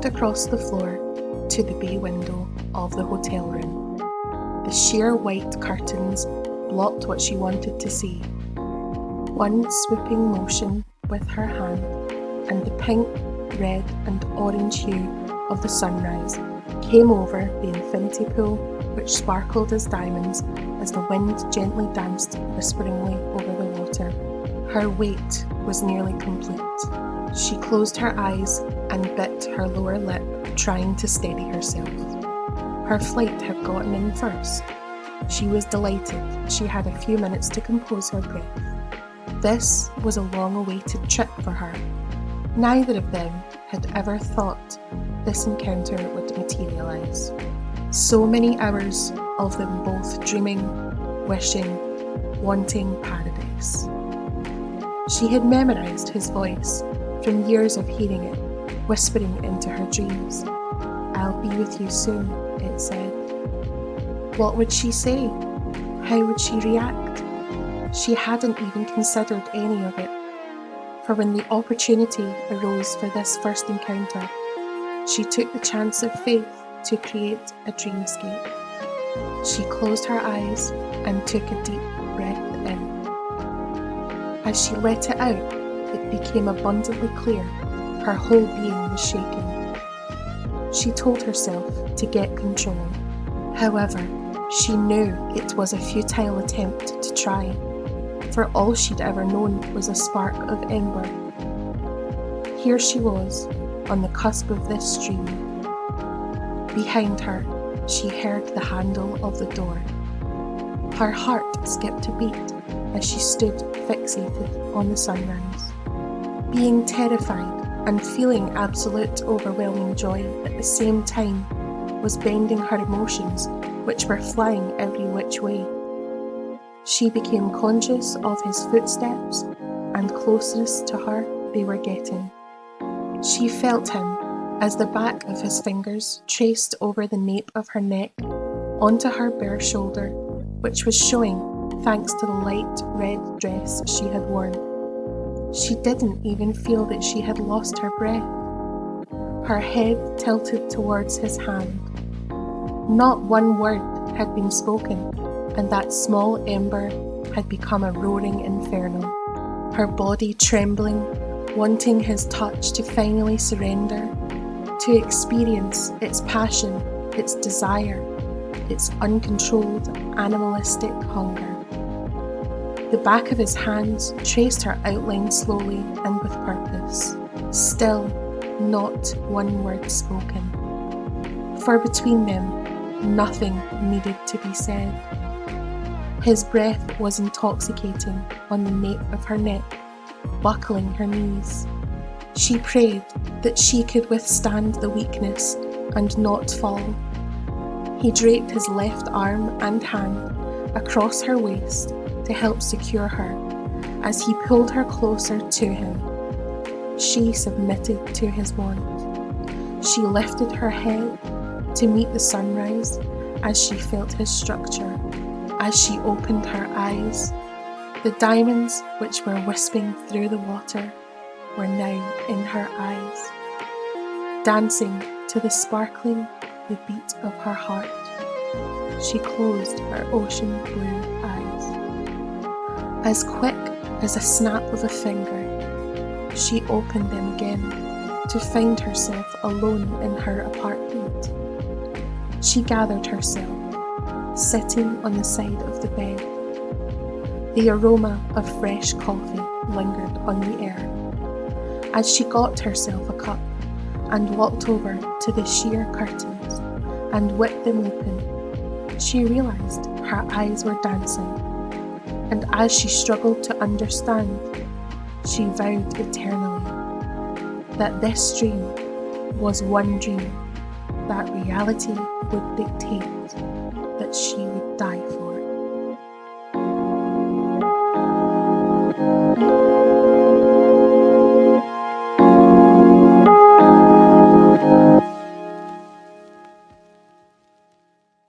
walked across the floor to the bay window of the hotel room. The sheer white curtains blocked what she wanted to see. One swooping motion with her hand, and the pink, red and orange hue of the sunrise came over the infinity pool, which sparkled as diamonds as the wind gently danced whisperingly over the water. Her wait was nearly complete. She closed her eyes and bit her lower lip, trying to steady herself. Her flight had gotten in first. She was delighted she had a few minutes to compose her breath. This was a long-awaited trip for her. Neither of them had ever thought this encounter would materialize. So many hours of them both dreaming, wishing, wanting paradise. She had memorized his voice from years of hearing it, whispering into her dreams. "I'll be with you soon," it said. What would she say? How would she react? She hadn't even considered any of it. For when the opportunity arose for this first encounter, she took the chance of faith to create a dreamscape. She closed her eyes and took a deep breath in. As she let it out, it became abundantly clear her whole being was shaking. She told herself to get control. However, she knew it was a futile attempt to try, for all she'd ever known was a spark of ember. Here she was, on the cusp of this dream. Behind her, she heard the handle of the door. Her heart skipped a beat as she stood fixated on the sunrise. Being terrified and feeling absolute overwhelming joy at the same time was bending her emotions, which were flying every which way. She became conscious of his footsteps, and closest to her they were getting. She felt him as the back of his fingers traced over the nape of her neck onto her bare shoulder, which was showing thanks to the light red dress she had worn. She didn't even feel that she had lost her breath. Her head tilted towards his hand. Not one word had been spoken, and that small ember had become a roaring inferno. Her body trembling, wanting his touch to finally surrender, to experience its passion, its desire, its uncontrolled animalistic hunger. The back of his hands traced her outline slowly and with purpose. Still, not one word spoken. For between them, nothing needed to be said. His breath was intoxicating on the nape of her neck, buckling her knees. She prayed that she could withstand the weakness and not fall. He draped his left arm and hand across her waist to help secure her as he pulled her closer to him. She submitted to his want. She lifted her head to meet the sunrise as she felt his structure. As she opened her eyes, the diamonds which were wisping through the water were now in her eyes, dancing to the sparkling, the beat of her heart. She closed her ocean blue eyes. As quick as a snap of a finger, she opened them again to find herself alone in her apartment. She gathered herself, sitting on the side of the bed. The aroma of fresh coffee lingered on the air. As she got herself a cup and walked over to the sheer curtains and whipped them open, she realized her eyes were dancing. And as she struggled to understand, she vowed eternally that this dream was one dream, that reality would dictate that she